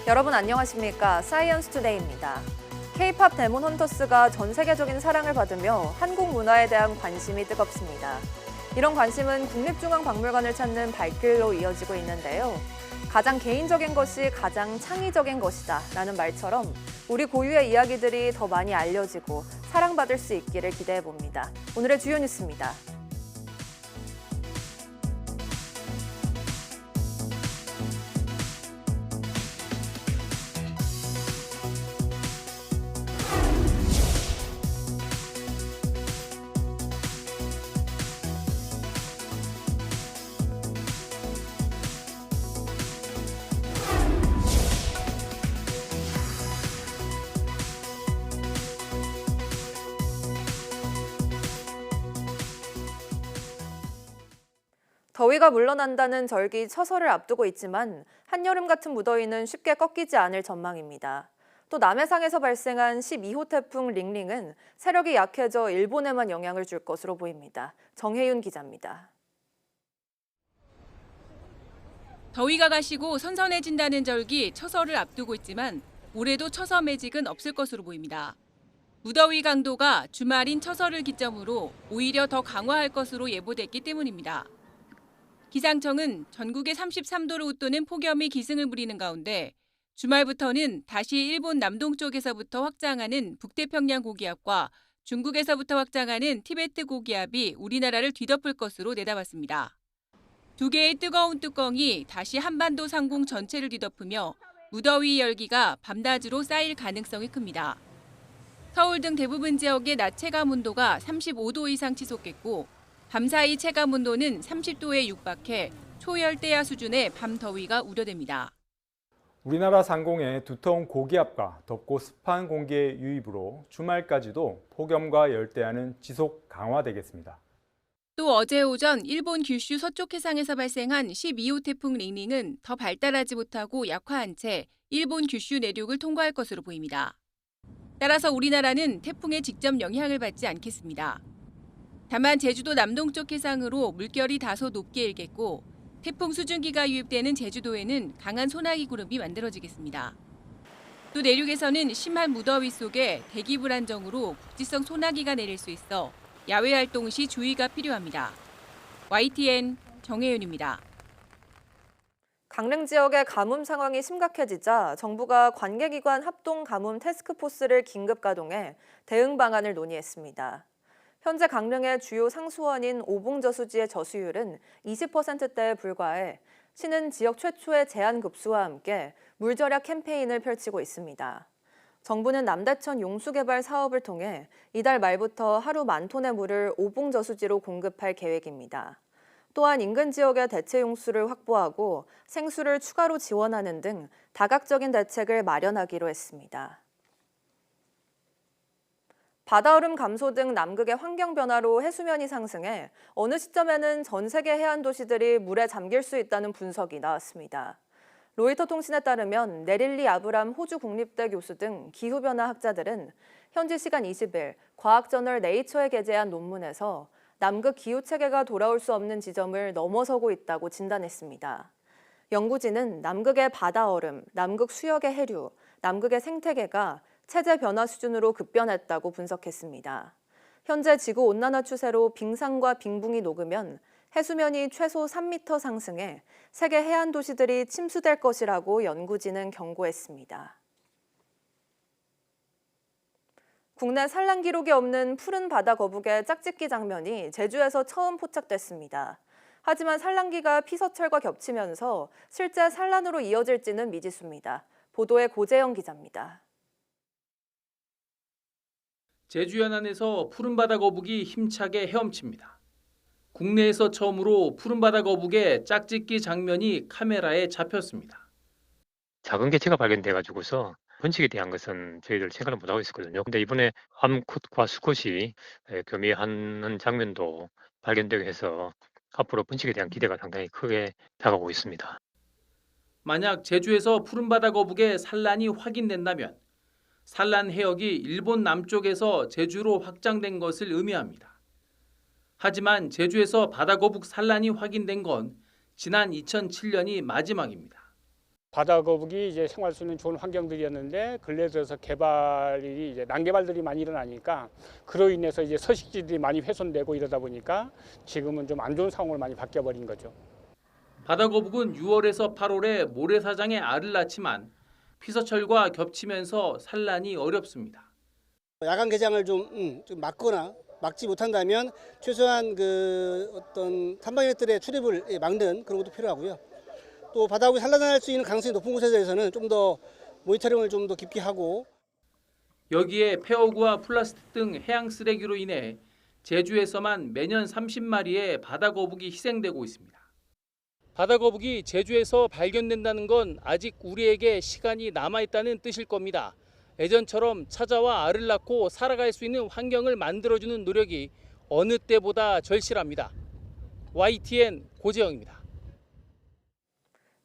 여러분 안녕하십니까? 사이언스 투데이입니다. K-팝 데몬 헌터스가 전 세계적인 사랑을 받으며 한국 문화에 대한 관심이 뜨겁습니다. 이런 관심은 국립중앙박물관을 찾는 발길로 이어지고 있는데요. 가장 개인적인 것이 가장 창의적인 것이다 라는 말처럼 우리 고유의 이야기들이 더 많이 알려지고 사랑받을 수 있기를 기대해 봅니다. 오늘의 주요 뉴스입니다. 더위가 물러난다는 절기 처서를 앞두고 있지만 한여름 같은 무더위는 쉽게 꺾이지 않을 전망입니다. 또 남해상에서 발생한 12호 태풍 링링은 세력이 약해져 일본에만 영향을 줄 것으로 보입니다. 정혜윤 기자입니다. 더위가 가시고 선선해진다는 절기 처서를 앞두고 있지만 올해도 처서 매직은 없을 것으로 보입니다. 무더위 강도가 주말인 처서를 기점으로 오히려 더 강화할 것으로 예보됐기 때문입니다. 기상청은 전국에 33도를 웃도는 폭염이 기승을 부리는 가운데 주말부터는 다시 일본 남동쪽에서부터 확장하는 북태평양 고기압과 중국에서부터 확장하는 티베트 고기압이 우리나라를 뒤덮을 것으로 내다봤습니다. 두 개의 뜨거운 뚜껑이 다시 한반도 상공 전체를 뒤덮으며 무더위 열기가 밤낮으로 쌓일 가능성이 큽니다. 서울 등 대부분 지역의 낮 체감 온도가 35도 이상 치솟겠고 밤사이 체감 온도는 30도에 육박해 초열대야 수준의 밤 더위가 우려됩니다. 우리나라 상공에 두터운 고기압과 덥고 습한 공기의 유입으로 주말까지도 폭염과 열대야는 지속 강화되겠습니다. 또 어제 오전 일본 규슈 서쪽 해상에서 발생한 12호 태풍 링링은 더 발달하지 못하고 약화한 채 일본 규슈 내륙을 통과할 것으로 보입니다. 따라서 우리나라는 태풍의 직접 영향을 받지 않겠습니다. 다만 제주도 남동쪽 해상으로 물결이 다소 높게 일겠고 태풍 수증기가 유입되는 제주도에는 강한 소나기 구름이 만들어지겠습니다. 또 내륙에서는 심한 무더위 속에 대기 불안정으로 국지성 소나기가 내릴 수 있어 야외 활동 시 주의가 필요합니다. YTN 정혜윤입니다. 강릉 지역의 가뭄 상황이 심각해지자 정부가 관계기관 합동 가뭄 태스크포스를 긴급 가동해 대응 방안을 논의했습니다. 현재 강릉의 주요 상수원인 오봉저수지의 저수율은 20%대에 불과해 시는 지역 최초의 제한급수와 함께 물 절약 캠페인을 펼치고 있습니다. 정부는 남대천 용수개발 사업을 통해 이달 말부터 하루 10,000톤의 물을 오봉저수지로 공급할 계획입니다. 또한 인근 지역의 대체 용수를 확보하고 생수를 추가로 지원하는 등 다각적인 대책을 마련하기로 했습니다. 바다얼음 감소 등 남극의 환경 변화로 해수면이 상승해 어느 시점에는 전 세계 해안 도시들이 물에 잠길 수 있다는 분석이 나왔습니다. 로이터 통신에 따르면 네릴리 아브람 호주 국립대 교수 등 기후변화 학자들은 현지 시간 20일 과학저널 네이처에 게재한 논문에서 남극 기후체계가 돌아올 수 없는 지점을 넘어서고 있다고 진단했습니다. 연구진은 남극의 바다얼음, 남극 수역의 해류, 남극의 생태계가 체제 변화 수준으로 급변했다고 분석했습니다. 현재 지구온난화 추세로 빙산과 빙붕이 녹으면 해수면이 최소 3m 상승해 세계 해안 도시들이 침수될 것이라고 연구진은 경고했습니다. 국내 산란 기록이 없는 푸른 바다 거북의 짝짓기 장면이 제주에서 처음 포착됐습니다. 하지만 산란기가 피서철과 겹치면서 실제 산란으로 이어질지는 미지수입니다. 보도에 고재영 기자입니다. 제주 연안에서 푸른바다 거북이 힘차게 헤엄칩니다. 국내에서 처음으로 푸른바다 거북의 짝짓기 장면이 카메라에 잡혔습니다. 작은 개체가 발견돼가지고서 번식에 대한 것은 저희들 생각을 못하고 있었거든요. 근데 이번에 암컷과 수컷이 교미하는 장면도 발견되게 해서 앞으로 번식에 대한 기대가 상당히 크게 다가오고 있습니다. 만약 제주에서 푸른바다 거북의 산란이 확인된다면 산란 해역이 일본 남쪽에서 제주로 확장된 것을 의미합니다. 하지만 제주에서 바다거북 산란이 확인된 건 지난 2007년이 마지막입니다. 바다거북이 이제 생활할 수 있는 좋은 환경들이었는데 근래 들어서 개발이 이제 난개발들이 많이 일어나니까 그로 인해서 이제 서식지들이 많이 훼손되고 이러다 보니까 지금은 좀 안 좋은 상황으로 많이 바뀌어 버린 거죠. 바다거북은 6월에서 8월에 모래사장에 알을 낳지만 피서철과 겹치면서 산란이 어렵습니다. 야간 개장을 좀 막거나 막지 못한다면 최소한 그 어떤 탐방객들의 출입을 막는 그런 것도 필요하고요. 또 바다거북이 산란할 수 있는 가능성이 높은 곳에 대해서는 좀 더 모니터링을 좀 더 깊이 하고 여기에 폐허구와 플라스틱 등 해양 쓰레기로 인해 제주에서만 매년 30마리의 바다거북이 희생되고 있습니다. 바다거북이 제주에서 발견된다는 건 아직 우리에게 시간이 남아있다는 뜻일 겁니다. 예전처럼 찾아와 알을 낳고 살아갈 수 있는 환경을 만들어주는 노력이 어느 때보다 절실합니다. YTN 고재영입니다.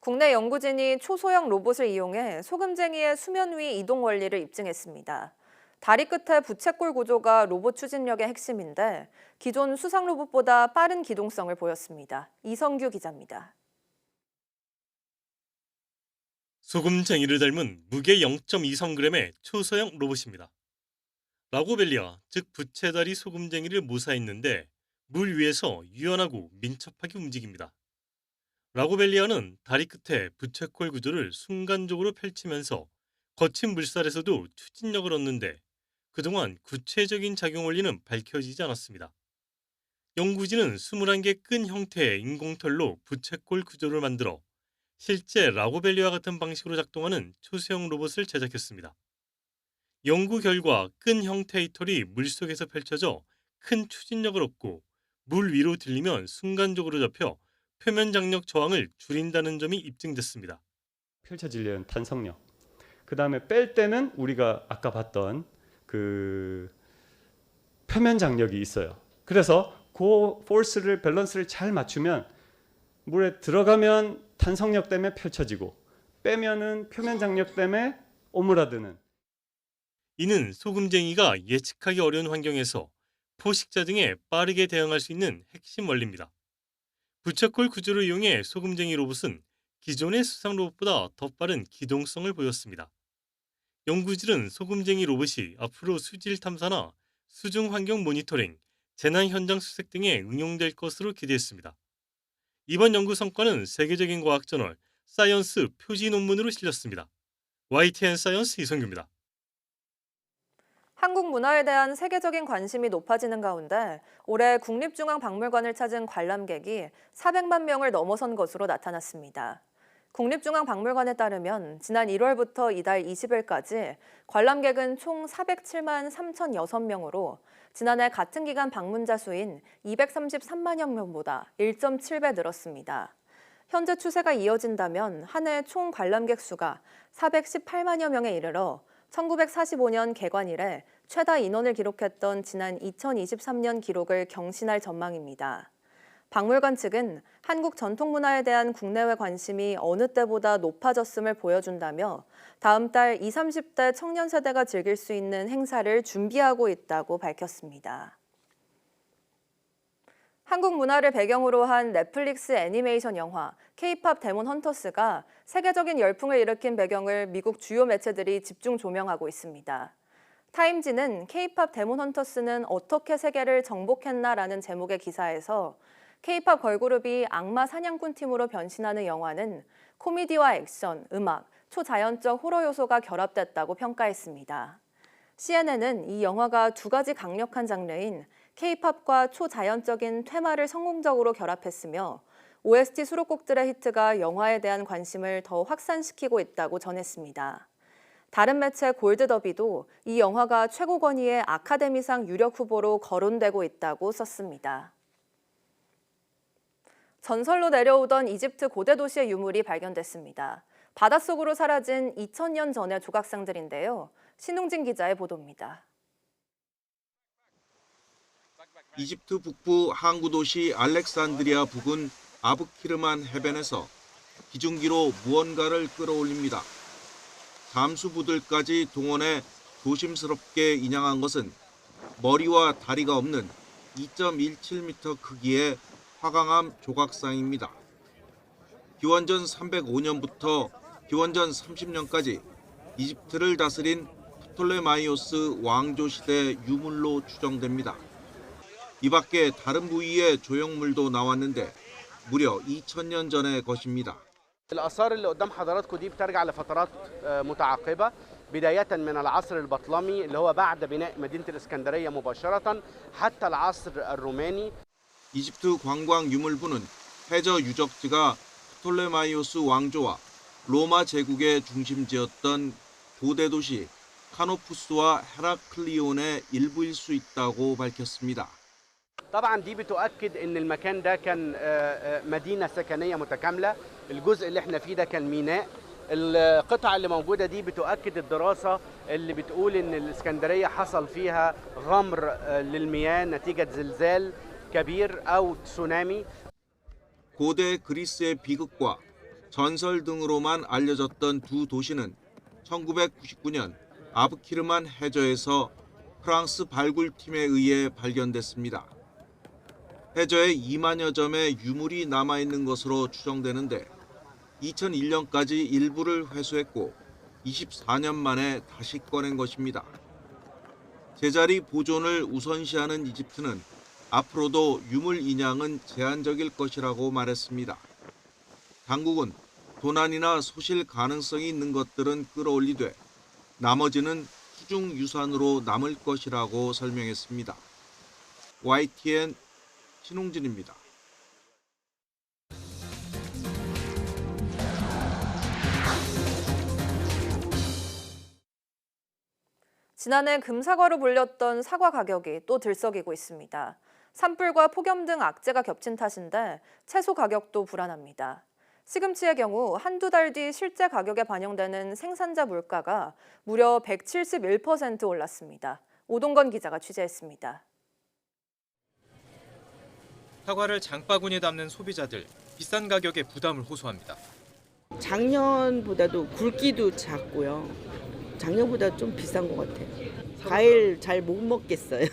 국내 연구진이 초소형 로봇을 이용해 소금쟁이의 수면 위 이동 원리를 입증했습니다. 다리 끝에 부채꼴 구조가 로봇 추진력의 핵심인데 기존 수상 로봇보다 빠른 기동성을 보였습니다. 이성규 기자입니다. 소금쟁이를 닮은 무게 0.23g의 초소형 로봇입니다. 라고벨리아, 즉 부채다리 소금쟁이를 모사했는데 물 위에서 유연하고 민첩하게 움직입니다. 라고벨리아는 다리 끝에 부채꼴 구조를 순간적으로 펼치면서 거친 물살에서도 추진력을 얻는데 그동안 구체적인 작용 원리는 밝혀지지 않았습니다. 연구진은 21개 끈 형태의 인공털로 부채꼴 구조를 만들어 실제 라고벨리와 같은 방식으로 작동하는 초소형 로봇을 제작했습니다. 연구 결과 끈 형태의 털이 물속에서 펼쳐져 큰 추진력을 얻고 물 위로 들리면 순간적으로 잡혀 표면 장력 저항을 줄인다는 점이 입증됐습니다. 펼쳐지려는 탄성력. 그 다음에 뺄 때는 우리가 아까 봤던 그 표면 장력이 있어요. 그래서 그 포스를 밸런스를 잘 맞추면 물에 들어가면 탄성력 때문에 펼쳐지고 빼면은 표면 장력 때문에 오므라드는. 이는 소금쟁이가 예측하기 어려운 환경에서 포식자 등에 빠르게 대응할 수 있는 핵심 원리입니다. 부채꼴 구조를 이용해 소금쟁이 로봇은 기존의 수상 로봇보다 더 빠른 기동성을 보였습니다. 연구진은 소금쟁이 로봇이 앞으로 수질 탐사나 수중 환경 모니터링, 재난 현장 수색 등에 응용될 것으로 기대했습니다. 이번 연구 성과는 세계적인 과학 저널 사이언스 표지 논문으로 실렸습니다. YTN 사이언스 이성규입니다. 한국 문화에 대한 세계적인 관심이 높아지는 가운데 올해 국립중앙박물관을 찾은 관람객이 400만 명을 넘어선 것으로 나타났습니다. 국립중앙박물관에 따르면 지난 1월부터 이달 20일까지 관람객은 총 407만 3,006명으로 지난해 같은 기간 방문자 수인 233만여 명보다 1.7배 늘었습니다. 현재 추세가 이어진다면 한 해 총 관람객 수가 418만여 명에 이르러 1945년 개관 이래 최다 인원을 기록했던 지난 2023년 기록을 경신할 전망입니다. 박물관 측은 한국 전통문화에 대한 국내외 관심이 어느 때보다 높아졌음을 보여준다며 다음 달 20, 30대 청년 세대가 즐길 수 있는 행사를 준비하고 있다고 밝혔습니다. 한국 문화를 배경으로 한 넷플릭스 애니메이션 영화 K-팝 데몬 헌터스가 세계적인 열풍을 일으킨 배경을 미국 주요 매체들이 집중 조명하고 있습니다. 타임지는 K-팝 데몬 헌터스는 어떻게 세계를 정복했나라는 제목의 기사에서 K-팝 걸그룹이 악마 사냥꾼 팀으로 변신하는 영화는 코미디와 액션, 음악, 초자연적 호러 요소가 결합됐다고 평가했습니다. CNN은 이 영화가 두 가지 강력한 장르인 K-팝과 초자연적인 테마를 성공적으로 결합했으며 OST 수록곡들의 히트가 영화에 대한 관심을 더 확산시키고 있다고 전했습니다. 다른 매체 골드더비도 이 영화가 최고 권위의 아카데미상 유력 후보로 거론되고 있다고 썼습니다. 전설로 내려오던 이집트 고대 도시의 유물이 발견됐습니다. 바닷속으로 사라진 2000년 전의 조각상들인데요. 신웅진 기자의 보도입니다. 이집트 북부 항구 도시 알렉산드리아 부근 아브키르만 해변에서 기중기로 무언가를 끌어올립니다. 잠수부들까지 동원해 조심스럽게 인양한 것은 머리와 다리가 없는 2.17m 크기의 화강암 조각상입니다. 기원전 305년부터 기원전 30년까지 이집트를 다스린 프톨레마이오스 왕조 시대 유물로 추정됩니다. 이 밖에 다른 부위의 조형물도 나왔는데 무려 2000년 전의 것입니다. الآثار اللي قدام حضراتكم دي بترجع لفترات متعاقبة بداية من العصر البطلمي اللي هو بعد بناء مدينة الإسكندرية مباشرة حتى العصر الروماني. 이집트 관광유물부는 해저 유적지가 프톨레마이오스 왕조와 로마 제국의 중심지였던 고대 도시 카노푸스와 헤라클리온의 일부일 수 있다고 밝혔습니다. طبعا دي بتؤكد ان المكان ده كان مدينة سكنية متكاملة. الجزء اللي احنا فيه ده كان ميناء. القطع اللي موجودة دي بتؤكد الدراسة اللي بتقول ان الإسكندرية حصل فيها غمر للمياه نتيجة زلزال كبير أو تسونامي. 고대 그리스의 비극과 전설 등으로만 알려졌던 두 도시는 1999년 아브키르만 해저에서 프랑스 발굴팀에 의해 발견됐습니다. 해저에 2만여 점의 유물이 남아있는 것으로 추정되는데 2001년까지 일부를 회수했고 24년 만에 다시 꺼낸 것입니다. 제자리 보존을 우선시하는 이집트는 앞으로도 유물 인양은 제한적일 것이라고 말했습니다. 당국은 도난이나 소실 가능성이 있는 것들은 끌어올리되 나머지는 수중유산으로 남을 것이라고 설명했습니다. YTN 신홍진입니다. 지난해 금사과로 불렸던 사과 가격이 또 들썩이고 있습니다. 산불과 폭염 등 악재가 겹친 탓인데 채소 가격도 불안합니다. 시금치의 경우 한두 달 뒤 실제 가격에 반영되는 생산자 물가가 무려 171% 올랐습니다. 오동건 기자가 취재했습니다. 사과를 장바구니에 담는 소비자들, 비싼 가격에 부담을 호소합니다. 작년보다도 굵기도 작고요. 작년보다 좀 비싼 것 같아요. 과일 잘 못 먹겠어요.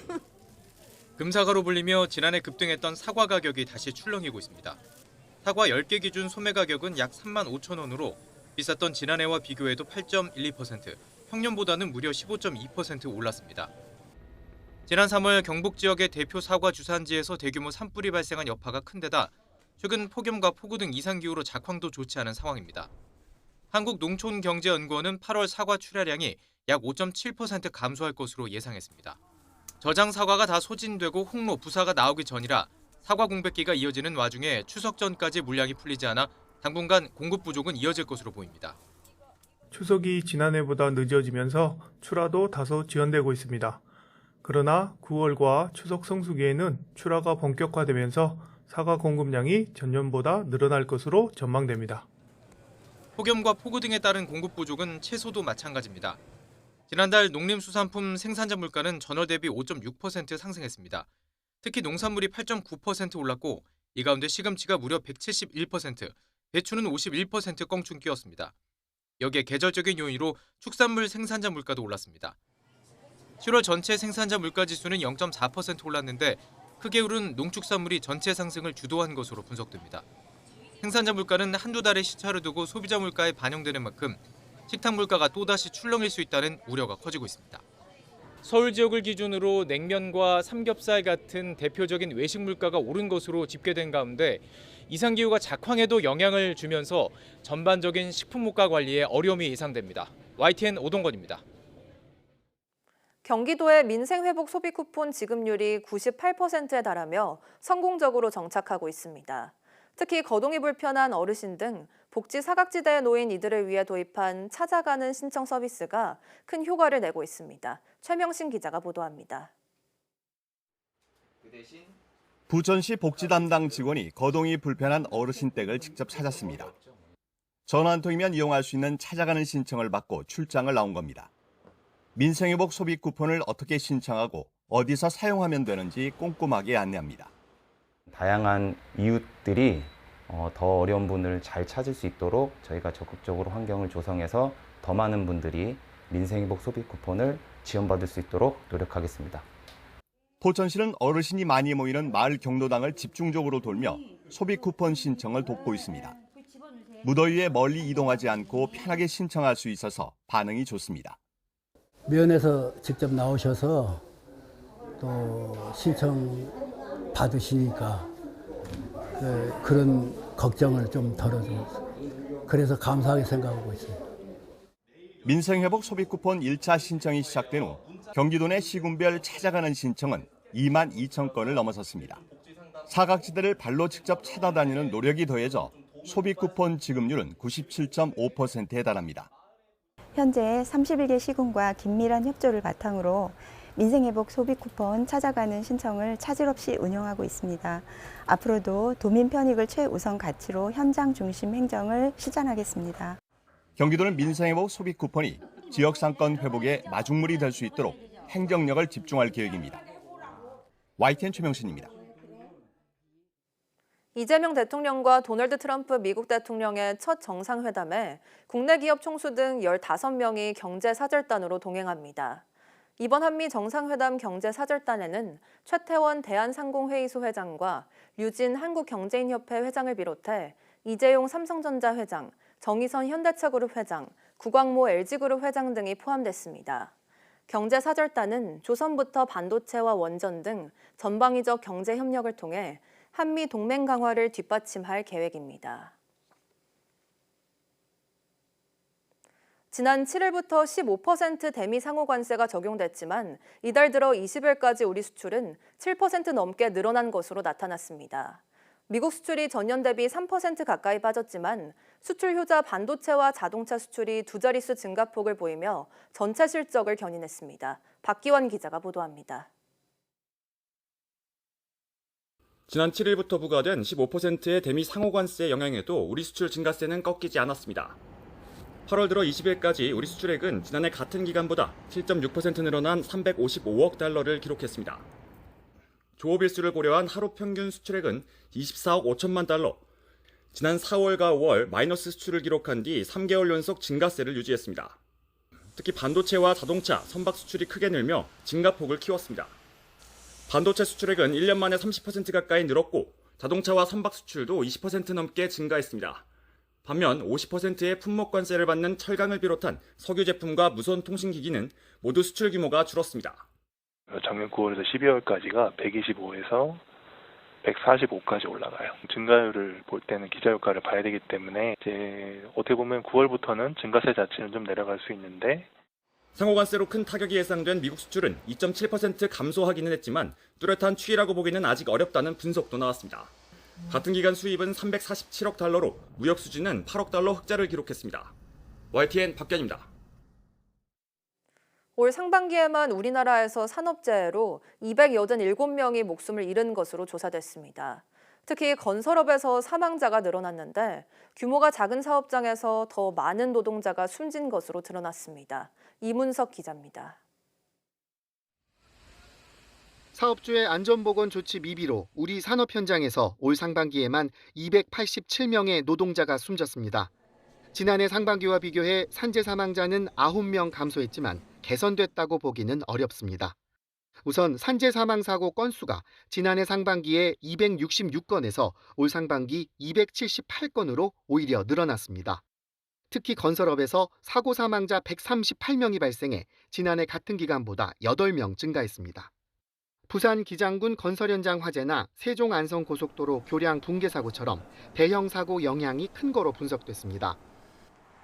금사과로 불리며 지난해 급등했던 사과 가격이 다시 출렁이고 있습니다. 사과 10개 기준 소매 가격은 약 3만 5천 원으로 비쌌던 지난해와 비교해도 8.12%, 평년보다는 무려 15.2% 올랐습니다. 지난 3월 경북 지역의 대표 사과 주산지에서 대규모 산불이 발생한 여파가 큰 데다 최근 폭염과 폭우 등 이상기후로 작황도 좋지 않은 상황입니다. 한국농촌경제연구원은 8월 사과 출하량이 약 5.7% 감소할 것으로 예상했습니다. 저장 사과가 다 소진되고 홍로, 부사가 나오기 전이라 사과 공백기가 이어지는 와중에 추석 전까지 물량이 풀리지 않아 당분간 공급 부족은 이어질 것으로 보입니다. 추석이 지난해보다 늦어지면서 출하도 다소 지연되고 있습니다. 그러나 9월과 추석 성수기에는 출하가 본격화되면서 사과 공급량이 전년보다 늘어날 것으로 전망됩니다. 폭염과 폭우 등에 따른 공급 부족은 채소도 마찬가지입니다. 지난달 농림수산품 생산자 물가는 전월 대비 5.6% 상승했습니다. 특히 농산물이 8.9% 올랐고 이 가운데 시금치가 무려 171%, 배추는 51% 껑충 뛰었습니다. 여기에 계절적인 요인으로 축산물 생산자 물가도 올랐습니다. 7월 전체 생산자 물가 지수는 0.4% 올랐는데 크게 오른 농축산물이 전체 상승을 주도한 것으로 분석됩니다. 생산자 물가는 한두 달의 시차를 두고 소비자 물가에 반영되는 만큼 식탁 물가가 또다시 출렁일 수 있다는 우려가 커지고 있습니다. 서울 지역을 기준으로 냉면과 삼겹살 같은 대표적인 외식 물가가 오른 것으로 집계된 가운데 이상기후가 작황에도 영향을 주면서 전반적인 식품 물가 관리에 어려움이 예상됩니다. YTN 오동건입니다. 경기도의 민생회복 소비 쿠폰 지급률이 98%에 달하며 성공적으로 정착하고 있습니다. 특히 거동이 불편한 어르신 등 복지 사각지대에 놓인 이들을 위해 도입한 찾아가는 신청 서비스가 큰 효과를 내고 있습니다. 최명신 기자가 보도합니다. 부천시 복지 담당 직원이 거동이 불편한 어르신 댁을 직접 찾았습니다. 전화 한 통이면 이용할 수 있는 찾아가는 신청을 받고 출장을 나온 겁니다. 민생회복 소비 쿠폰을 어떻게 신청하고 어디서 사용하면 되는지 꼼꼼하게 안내합니다. 다양한 이웃들이 더 어려운 분을 잘 찾을 수 있도록 저희가 적극적으로 환경을 조성해서 더 많은 분들이 민생회복 소비 쿠폰을 지원받을 수 있도록 노력하겠습니다. 포천시는 어르신이 많이 모이는 마을 경로당을 집중적으로 돌며 소비 쿠폰 신청을 돕고 있습니다. 무더위에 멀리 이동하지 않고 편하게 신청할 수 있어서 반응이 좋습니다. 면에서 직접 나오셔서 또 신청 받으시니까 그런 걱정을 좀 덜어줘서 그래서 감사하게 생각하고 있습니다. 민생회복 소비쿠폰 1차 신청이 시작된 후 경기도 내 시군별 찾아가는 신청은 2만 2천 건을 넘어섰습니다. 사각지대를 발로 직접 찾아다니는 노력이 더해져 소비쿠폰 지급률은 97.5%에 달합니다. 현재 31개 시군과 긴밀한 협조를 바탕으로 민생회복 소비쿠폰 찾아가는 신청을 차질 없이 운영하고 있습니다. 앞으로도 도민 편익을 최우선 가치로 현장 중심 행정을 실천하겠습니다. 경기도는 민생회복 소비쿠폰이 지역상권 회복의 마중물이 될 수 있도록 행정력을 집중할 계획입니다. YTN 최명신입니다. 이재명 대통령과 도널드 트럼프 미국 대통령의 첫 정상회담에 국내 기업 총수 등 15명이 경제사절단으로 동행합니다. 이번 한미 정상회담 경제사절단에는 최태원 대한상공회의소 회장과 류진 한국경제인협회 회장을 비롯해 이재용 삼성전자 회장, 정의선 현대차그룹 회장, 구광모 LG그룹 회장 등이 포함됐습니다. 경제사절단은 조선부터 반도체와 원전 등 전방위적 경제 협력을 통해 한미 동맹 강화를 뒷받침할 계획입니다. 지난 7일부터 15% 대미 상호 관세가 적용됐지만 이달 들어 20일까지 우리 수출은 7% 넘게 늘어난 것으로 나타났습니다. 미국 수출이 전년 대비 3% 가까이 빠졌지만 수출 효자 반도체와 자동차 수출이 두 자릿수 증가폭을 보이며 전체 실적을 견인했습니다. 박기원 기자가 보도합니다. 지난 7일부터 부과된 15%의 대미 상호관세 영향에도 우리 수출 증가세는 꺾이지 않았습니다. 8월 들어 20일까지 우리 수출액은 지난해 같은 기간보다 7.6% 늘어난 355억 달러를 기록했습니다. 조업 일수를 고려한 하루 평균 수출액은 24억 5천만 달러, 지난 4월과 5월 마이너스 수출을 기록한 뒤 3개월 연속 증가세를 유지했습니다. 특히 반도체와 자동차, 선박 수출이 크게 늘며 증가폭을 키웠습니다. 반도체 수출액은 1년 만에 30% 가까이 늘었고 자동차와 선박 수출도 20% 넘게 증가했습니다. 반면 50%의 품목관세를 받는 철강을 비롯한 석유 제품과 무선 통신기기는 모두 수출 규모가 줄었습니다. 작년 9월에서 12월까지가 125에서 145까지 올라가요. 증가율을 볼 때는 기저효과를 봐야 되기 때문에 이제 어떻게 보면 9월부터는 증가세 자체는 좀 내려갈 수 있는데 상호관세로 큰 타격이 예상된 미국 수출은 2.7% 감소하기는 했지만 뚜렷한 추이라고 보기는 아직 어렵다는 분석도 나왔습니다. 같은 기간 수입은 347억 달러로 무역 수지는 8억 달러 흑자를 기록했습니다. YTN 박견입니다. 올 상반기에만 우리나라에서 산업재해로 287명이 목숨을 잃은 것으로 조사됐습니다. 특히 건설업에서 사망자가 늘어났는데 규모가 작은 사업장에서 더 많은 노동자가 숨진 것으로 드러났습니다. 이문석 기자입니다. 사업주의 안전보건 조치 미비로 우리 산업 현장에서 올 상반기에만 287명의 노동자가 숨졌습니다. 지난해 상반기와 비교해 산재 사망자는 9명 감소했지만 개선됐다고 보기는 어렵습니다. 우선 산재 사망 사고 건수가 지난해 상반기에 266건에서 올 상반기 278건으로 오히려 늘어났습니다. 특히 건설업에서 사고 사망자 138명이 발생해 지난해 같은 기간보다 8명 증가했습니다. 부산 기장군 건설 현장 화재나 세종 안성 고속도로 교량 붕괴 사고처럼 대형 사고 영향이 큰 거로 분석됐습니다.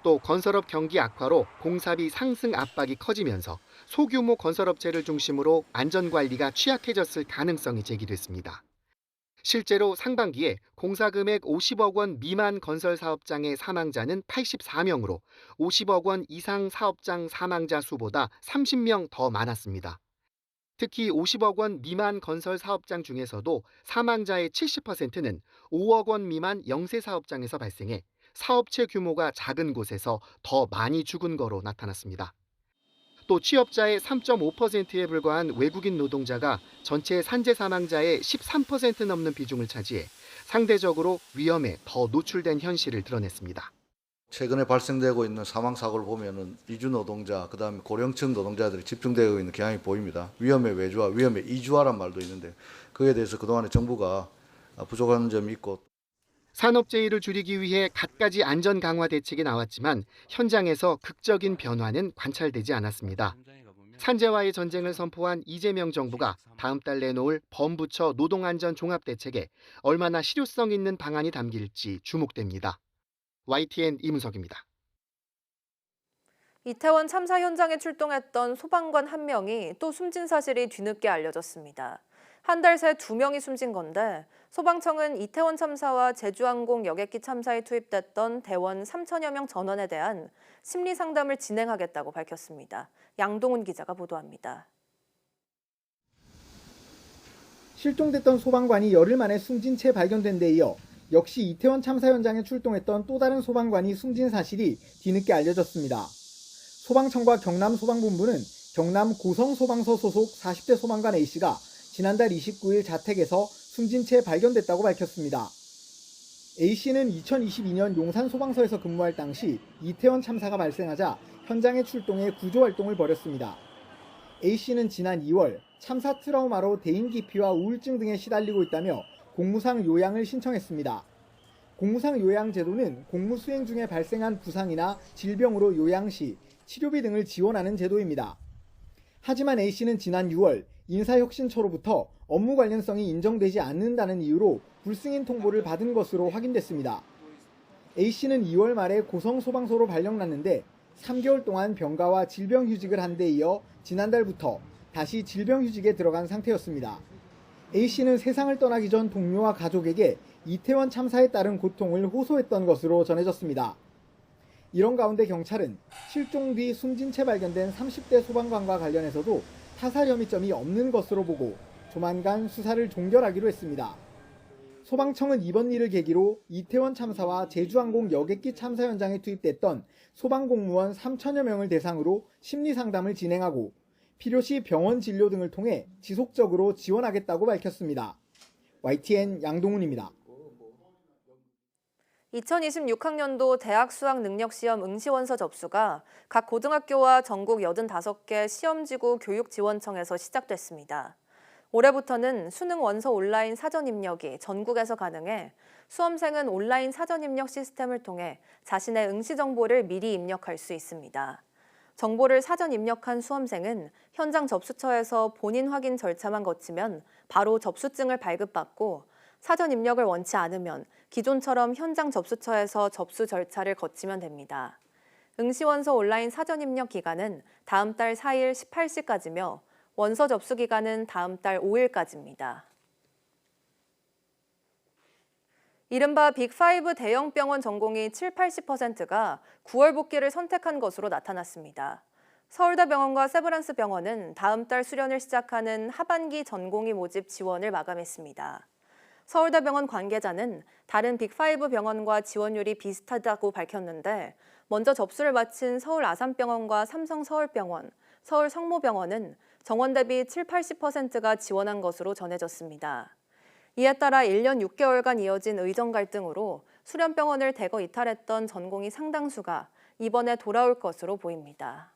또 건설업 경기 악화로 공사비 상승 압박이 커지면서 소규모 건설업체를 중심으로 안전관리가 취약해졌을 가능성이 제기됐습니다. 실제로 상반기에 공사금액 50억 원 미만 건설 사업장의 사망자는 84명으로 50억 원 이상 사업장 사망자 수보다 30명 더 많았습니다. 특히 50억 원 미만 건설 사업장 중에서도 사망자의 70%는 5억 원 미만 영세 사업장에서 발생해 사업체 규모가 작은 곳에서 더 많이 죽은 거로 나타났습니다. 또 취업자의 3.5%에 불과한 외국인 노동자가 전체 산재 사망자의 13% 넘는 비중을 차지해 상대적으로 위험에 더 노출된 현실을 드러냈습니다. 최근에 발생되고 있는 사망 사고를 보면은 이주 노동자, 그다음에 고령층 노동자들이 집중되고 있는 경향이 보입니다. 위험의 외주화, 위험의 이주화란 말도 있는데 그에 대해서 그동안에 정부가 부족한 점이 있고. 산업재해를 줄이기 위해 갖가지 안전 강화 대책이 나왔지만 현장에서 극적인 변화는 관찰되지 않았습니다. 산재와의 전쟁을 선포한 이재명 정부가 다음 달 내놓을 범부처 노동안전 종합대책에 얼마나 실효성 있는 방안이 담길지 주목됩니다. YTN 이문석입니다. 이태원 참사 현장에 출동했던 소방관 1명이 또 숨진 사실이 뒤늦게 알려졌습니다. 한 달 새 2명이 숨진 건데 소방청은 이태원 참사와 제주항공 여객기 참사에 투입됐던 대원 3천여 명 전원에 대한 심리 상담을 진행하겠다고 밝혔습니다. 양동훈 기자가 보도합니다. 실종됐던 소방관이 열흘 만에 숨진 채 발견된 데 이어 역시 이태원 참사 현장에 출동했던 또 다른 소방관이 숨진 사실이 뒤늦게 알려졌습니다. 소방청과 경남소방본부는 경남 고성소방서 소속 40대 소방관 A씨가 지난달 29일 자택에서 숨진 채 발견됐다고 밝혔습니다. A씨는 2022년 용산소방서에서 근무할 당시 이태원 참사가 발생하자 현장에 출동해 구조활동을 벌였습니다. A씨는 지난 2월 참사 트라우마로 대인 기피와 우울증 등에 시달리고 있다며 공무상 요양을 신청했습니다. 공무상 요양 제도는 공무 수행 중에 발생한 부상이나 질병으로 요양 시 치료비 등을 지원하는 제도입니다. 하지만 A씨는 지난 6월 인사혁신처로부터 업무 관련성이 인정되지 않는다는 이유로 불승인 통보를 받은 것으로 확인됐습니다. A씨는 2월 말에 고성소방서로 발령났는데 3개월 동안 병가와 질병휴직을 한 데 이어 지난달부터 다시 질병휴직에 들어간 상태였습니다. A씨는 세상을 떠나기 전 동료와 가족에게 이태원 참사에 따른 고통을 호소했던 것으로 전해졌습니다. 이런 가운데 경찰은 실종 뒤 숨진 채 발견된 30대 소방관과 관련해서도 타살 혐의점이 없는 것으로 보고 조만간 수사를 종결하기로 했습니다. 소방청은 이번 일을 계기로 이태원 참사와 제주항공 여객기 참사 현장에 투입됐던 소방공무원 3천여 명을 대상으로 심리상담을 진행하고 필요시 병원 진료 등을 통해 지속적으로 지원하겠다고 밝혔습니다. YTN 양동훈입니다. 2026학년도 대학 수학 능력 시험 응시원서 접수가 각 고등학교와 전국 85개 시험지구 교육지원청에서 시작됐습니다. 올해부터는 수능 원서 온라인 사전 입력이 전국에서 가능해 수험생은 온라인 사전 입력 시스템을 통해 자신의 응시 정보를 미리 입력할 수 있습니다. 정보를 사전 입력한 수험생은 현장 접수처에서 본인 확인 절차만 거치면 바로 접수증을 발급받고 사전 입력을 원치 않으면 기존처럼 현장 접수처에서 접수 절차를 거치면 됩니다. 응시원서 온라인 사전 입력 기간은 다음 달 4일 18시까지며 원서 접수 기간은 다음 달 5일까지입니다. 이른바 빅5 대형 병원 전공의 70~80%가 9월 복귀를 선택한 것으로 나타났습니다. 서울대병원과 세브란스병원은 다음 달 수련을 시작하는 하반기 전공의 모집 지원을 마감했습니다. 서울대병원 관계자는 다른 빅5 병원과 지원율이 비슷하다고 밝혔는데 먼저 접수를 마친 서울 아산병원과 삼성서울병원, 서울성모병원은 정원 대비 70~80%가 지원한 것으로 전해졌습니다. 이에 따라 1년 6개월간 이어진 의정 갈등으로 수련병원을 대거 이탈했던 전공의 상당수가 이번에 돌아올 것으로 보입니다.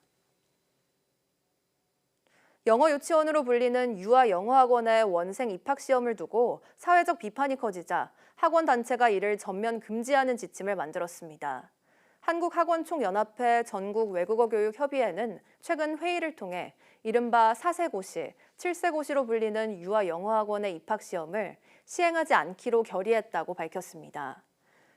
영어 유치원으로 불리는 유아 영어학원의 원생 입학 시험을 두고 사회적 비판이 커지자 학원 단체가 이를 전면 금지하는 지침을 만들었습니다. 한국학원총연합회 전국외국어교육협의회는 최근 회의를 통해 이른바 4세고시, 7세고시로 불리는 유아 영어학원의 입학 시험을 시행하지 않기로 결의했다고 밝혔습니다.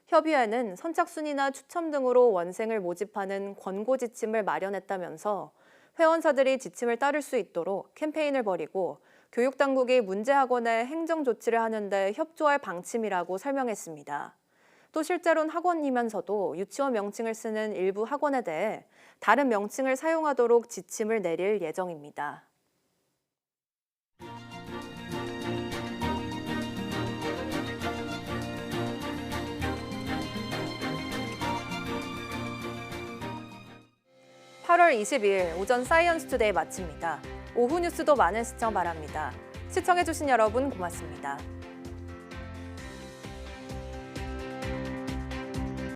협의회는 선착순이나 추첨 등으로 원생을 모집하는 권고 지침을 마련했다면서 회원사들이 지침을 따를 수 있도록 캠페인을 벌이고 교육당국이 문제 학원에 행정 조치를 하는 데 협조할 방침이라고 설명했습니다. 또 실제로는 학원이면서도 유치원 명칭을 쓰는 일부 학원에 대해 다른 명칭을 사용하도록 지침을 내릴 예정입니다. (8월 22일) 오전 사이언스 투데이 마칩니다. 오후 뉴스도 많은 시청 바랍니다. 시청해주신 여러분 고맙습니다.